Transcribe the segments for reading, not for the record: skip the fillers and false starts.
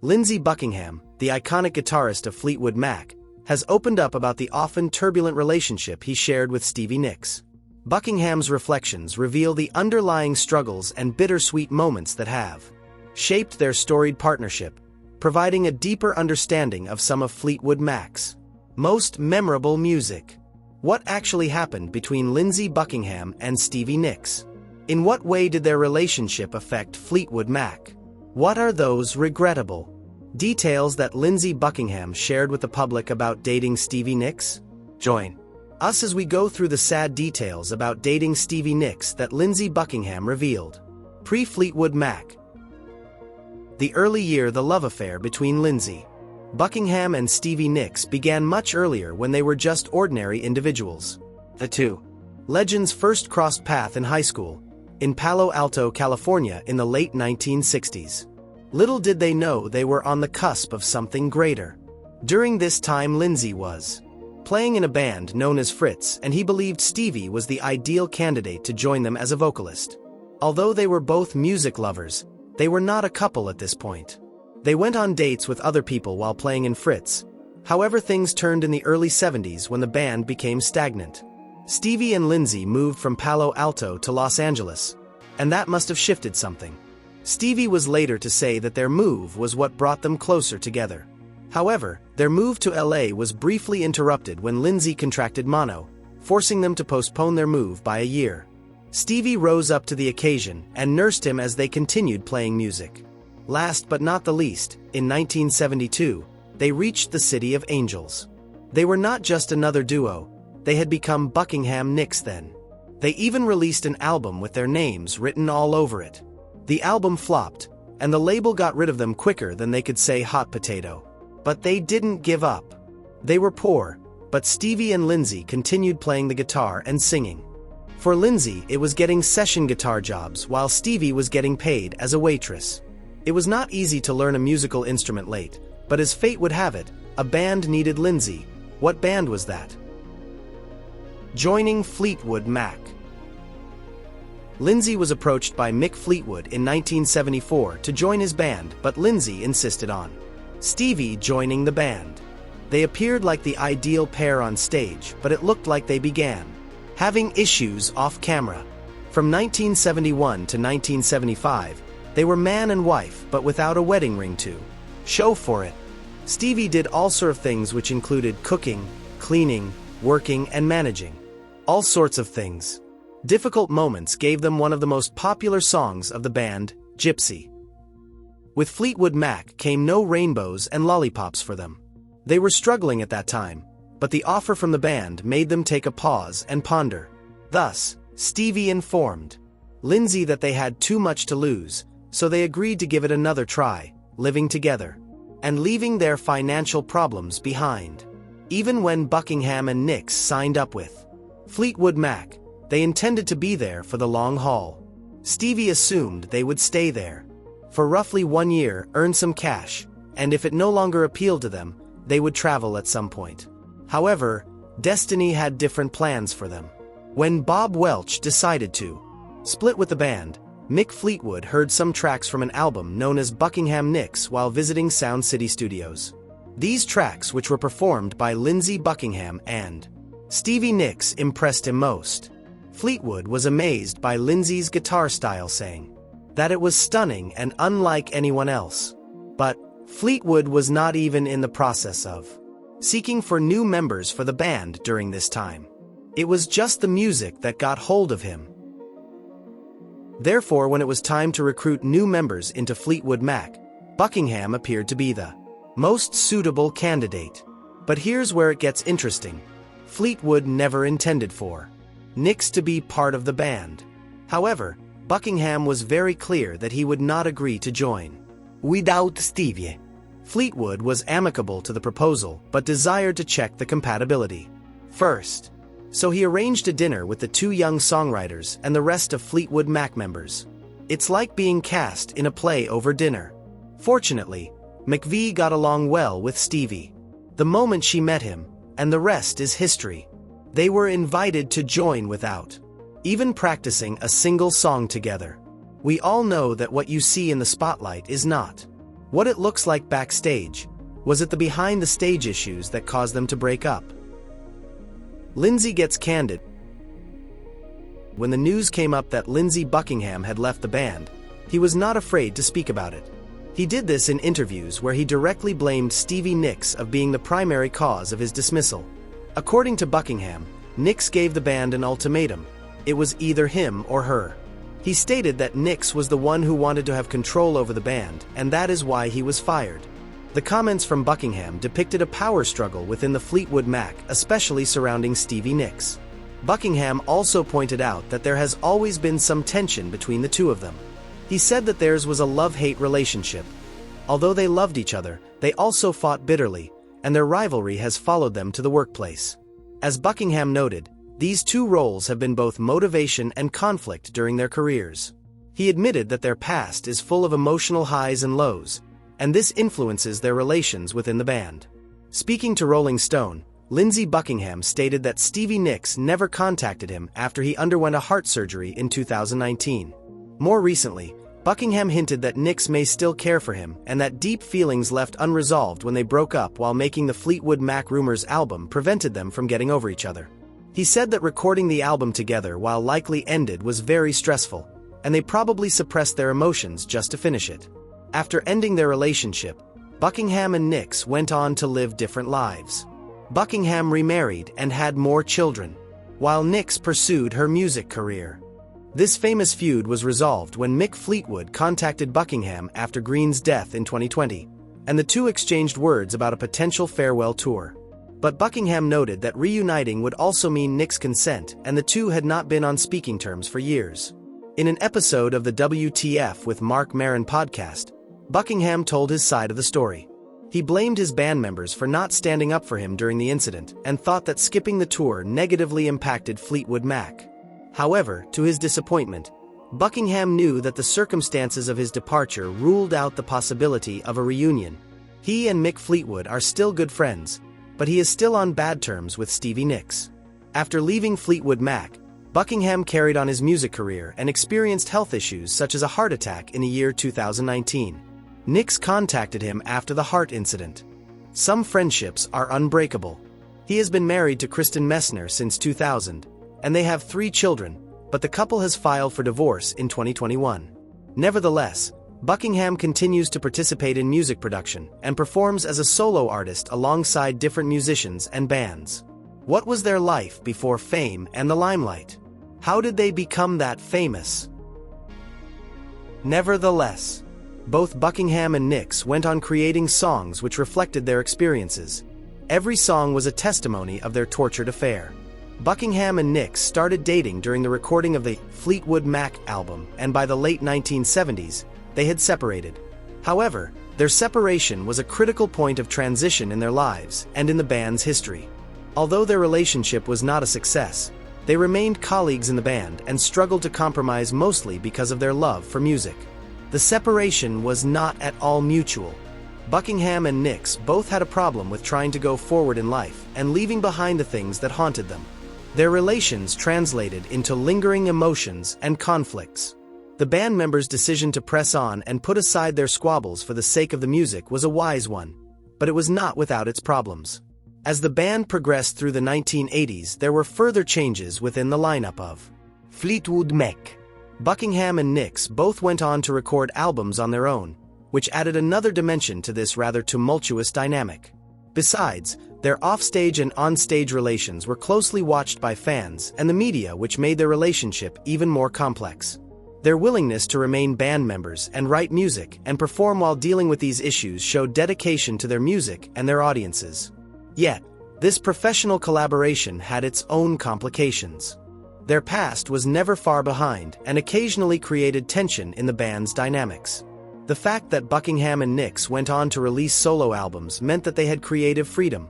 Lindsey Buckingham, the iconic guitarist of Fleetwood Mac, has opened up about the often turbulent relationship he shared with Stevie Nicks. Buckingham's reflections reveal the underlying struggles and bittersweet moments that have shaped their storied partnership, providing a deeper understanding of some of Fleetwood Mac's most memorable music. What actually happened between Lindsey Buckingham and Stevie Nicks? In what way did their relationship affect Fleetwood Mac? What are those regrettable details that Lindsey Buckingham shared with the public about dating Stevie Nicks? Join us as we go through the sad details about dating Stevie Nicks that Lindsey Buckingham revealed. Pre-Fleetwood Mac. The love affair between Lindsey Buckingham and Stevie Nicks began much earlier when they were just ordinary individuals. The two legends first crossed paths in high school, in Palo Alto, California in the late 1960s. Little did they know they were on the cusp of something greater. During this time, Lindsey was playing in a band known as Fritz, and he believed Stevie was the ideal candidate to join them as a vocalist. Although they were both music lovers, they were not a couple at this point. They went on dates with other people while playing in Fritz. However, things turned in the early 70s when the band became stagnant. Stevie and Lindsey moved from Palo Alto to Los Angeles, and that must have shifted something. Stevie was later to say that their move was what brought them closer together. However, their move to LA was briefly interrupted when Lindsey contracted mono, forcing them to postpone their move by a year. Stevie rose up to the occasion and nursed him as they continued playing music. Last but not the least, in 1972, they reached the City of Angels. They were not just another duo, they had become Buckingham Nicks then. They even released an album with their names written all over it. The album flopped, and the label got rid of them quicker than they could say hot potato. But they didn't give up. They were poor, but Stevie and Lindsey continued playing the guitar and singing. For Lindsey, it was getting session guitar jobs while Stevie was getting paid as a waitress. It was not easy to learn a musical instrument late, but as fate would have it, a band needed Lindsey. What band was that? Joining Fleetwood Mac. Lindsey was approached by Mick Fleetwood in 1974 to join his band, but Lindsey insisted on Stevie joining the band. They appeared like the ideal pair on stage, but it looked like they began having issues off camera. From 1971 to 1975, they were man and wife, but without a wedding ring to show for it. Stevie did all sorts of things, which included cooking, cleaning, working, and managing. All sorts of things. Difficult moments gave them one of the most popular songs of the band, Gypsy. With Fleetwood Mac came no rainbows and lollipops for them. They were struggling at that time, but the offer from the band made them take a pause and ponder. Thus, Stevie informed Lindsey that they had too much to lose, so they agreed to give it another try, living together and leaving their financial problems behind. Even when Buckingham and Nicks signed up with Fleetwood Mac, they intended to be there for the long haul. Stevie assumed they would stay there for roughly 1 year, earn some cash, and if it no longer appealed to them, they would travel at some point. However, destiny had different plans for them. When Bob Welch decided to split with the band, Mick Fleetwood heard some tracks from an album known as Buckingham Nicks while visiting Sound City Studios. These tracks, which were performed by Lindsey Buckingham and Stevie Nicks, impressed him most. Fleetwood was amazed by Lindsey's guitar style, saying that it was stunning and unlike anyone else. But Fleetwood was not even in the process of seeking for new members for the band during this time. It was just the music that got hold of him. Therefore, when it was time to recruit new members into Fleetwood Mac, Buckingham appeared to be the most suitable candidate. But here's where it gets interesting. Fleetwood never intended for Nicks to be part of the band. However, Buckingham was very clear that he would not agree to join without Stevie. Fleetwood was amicable to the proposal but desired to check the compatibility first. So he arranged a dinner with the two young songwriters and the rest of Fleetwood Mac members. It's like being cast in a play over dinner. Fortunately, McVie got along well with Stevie the moment she met him, and the rest is history. They were invited to join without even practicing a single song together. We all know that what you see in the spotlight is not What it looks like backstage. Was it the behind-the-stage issues that caused them to break up? Lindsey gets candid. When the news came up that Lindsey Buckingham had left the band, he was not afraid to speak about it. He did this in interviews where he directly blamed Stevie Nicks of being the primary cause of his dismissal. According to Buckingham, Nicks gave the band an ultimatum. It was either him or her. He stated that Nicks was the one who wanted to have control over the band, and that is why he was fired. The comments from Buckingham depicted a power struggle within the Fleetwood Mac, especially surrounding Stevie Nicks. Buckingham also pointed out that there has always been some tension between the two of them. He said that theirs was a love-hate relationship. Although they loved each other, they also fought bitterly, and their rivalry has followed them to the workplace. As Buckingham noted, these two roles have been both motivation and conflict during their careers. He admitted that their past is full of emotional highs and lows, and this influences their relations within the band. Speaking to Rolling Stone, Lindsey Buckingham stated that Stevie Nicks never contacted him after he underwent a heart surgery in 2019. More recently, Buckingham hinted that Nicks may still care for him and that deep feelings left unresolved when they broke up while making the Fleetwood Mac Rumours album prevented them from getting over each other. He said that recording the album together while likely ended was very stressful, and they probably suppressed their emotions just to finish it. After ending their relationship, Buckingham and Nicks went on to live different lives. Buckingham remarried and had more children, while Nicks pursued her music career. This famous feud was resolved when Mick Fleetwood contacted Buckingham after Green's death in 2020, and the two exchanged words about a potential farewell tour. But Buckingham noted that reuniting would also mean Nicks' consent, and the two had not been on speaking terms for years. In an episode of the WTF with Marc Maron podcast, Buckingham told his side of the story. He blamed his band members for not standing up for him during the incident and thought that skipping the tour negatively impacted Fleetwood Mac. However, to his disappointment, Buckingham knew that the circumstances of his departure ruled out the possibility of a reunion. He and Mick Fleetwood are still good friends, but he is still on bad terms with Stevie Nicks. After leaving Fleetwood Mac, Buckingham carried on his music career and experienced health issues such as a heart attack in the year 2019. Nicks contacted him after the heart incident. Some friendships are unbreakable. He has been married to Kristen Messner since 2000, and they have 3 children, but the couple has filed for divorce in 2021. Nevertheless, Buckingham continues to participate in music production and performs as a solo artist alongside different musicians and bands. What was their life before fame and the limelight? How did they become that famous? Nevertheless, both Buckingham and Nicks went on creating songs which reflected their experiences. Every song was a testimony of their tortured affair. Buckingham and Nicks started dating during the recording of the Fleetwood Mac album, and by the late 1970s, they had separated. However, their separation was a critical point of transition in their lives and in the band's history. Although their relationship was not a success, they remained colleagues in the band and struggled to compromise mostly because of their love for music. The separation was not at all mutual. Buckingham and Nicks both had a problem with trying to go forward in life and leaving behind the things that haunted them. Their relations translated into lingering emotions and conflicts. The band members' decision to press on and put aside their squabbles for the sake of the music was a wise one, but it was not without its problems. As the band progressed through the 1980s, there were further changes within the lineup of Fleetwood Mac. Buckingham and Nicks both went on to record albums on their own, which added another dimension to this rather tumultuous dynamic. Besides, their offstage and onstage relations were closely watched by fans and the media, which made their relationship even more complex. Their willingness to remain band members and write music and perform while dealing with these issues showed dedication to their music and their audiences. Yet, this professional collaboration had its own complications. Their past was never far behind and occasionally created tension in the band's dynamics. The fact that Buckingham and Nicks went on to release solo albums meant that they had creative freedom.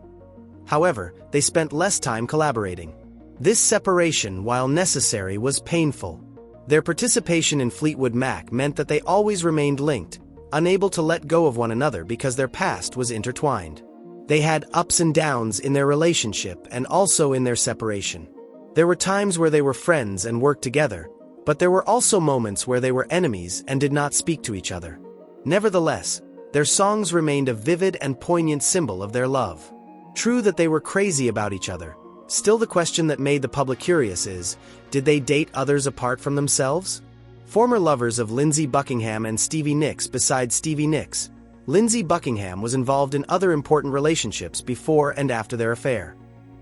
However, they spent less time collaborating. This separation, while necessary, was painful. Their participation in Fleetwood Mac meant that they always remained linked, unable to let go of one another because their past was intertwined. They had ups and downs in their relationship and also in their separation. There were times where they were friends and worked together, but there were also moments where they were enemies and did not speak to each other. Nevertheless, Their songs remained a vivid and poignant symbol of their love. True that they were crazy about each other. Still, the question that made the public curious is, did they date others apart from themselves? Former lovers of Lindsey Buckingham and Stevie Nicks. Besides Stevie Nicks, Lindsey Buckingham was involved in other important relationships before and after their affair.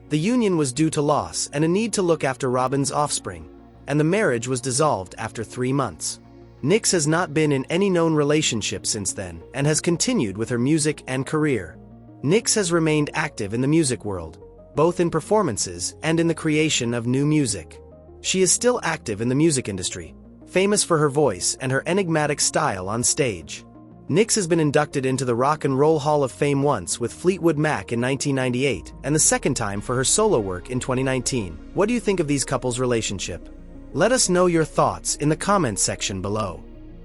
The union was due to loss and a need to look after Robin's offspring, and the marriage was dissolved after 3 months. Nicks has not been in any known relationship since then and has continued with her music and career. Nicks has remained active in the music world, both in performances and in the creation of new music. She is still active in the music industry, famous for her voice and her enigmatic style on stage. Nicks has been inducted into the Rock and Roll Hall of Fame once with Fleetwood Mac in 1998 and the second time for her solo work in 2019. What do you think of these couples' relationship? Let us know your thoughts in the comments section below.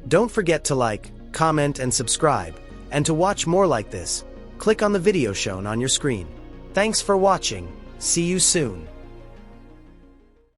Don't forget to like, comment, and subscribe, and to watch more like this, click on the video shown on your screen. Thanks for watching. See you soon.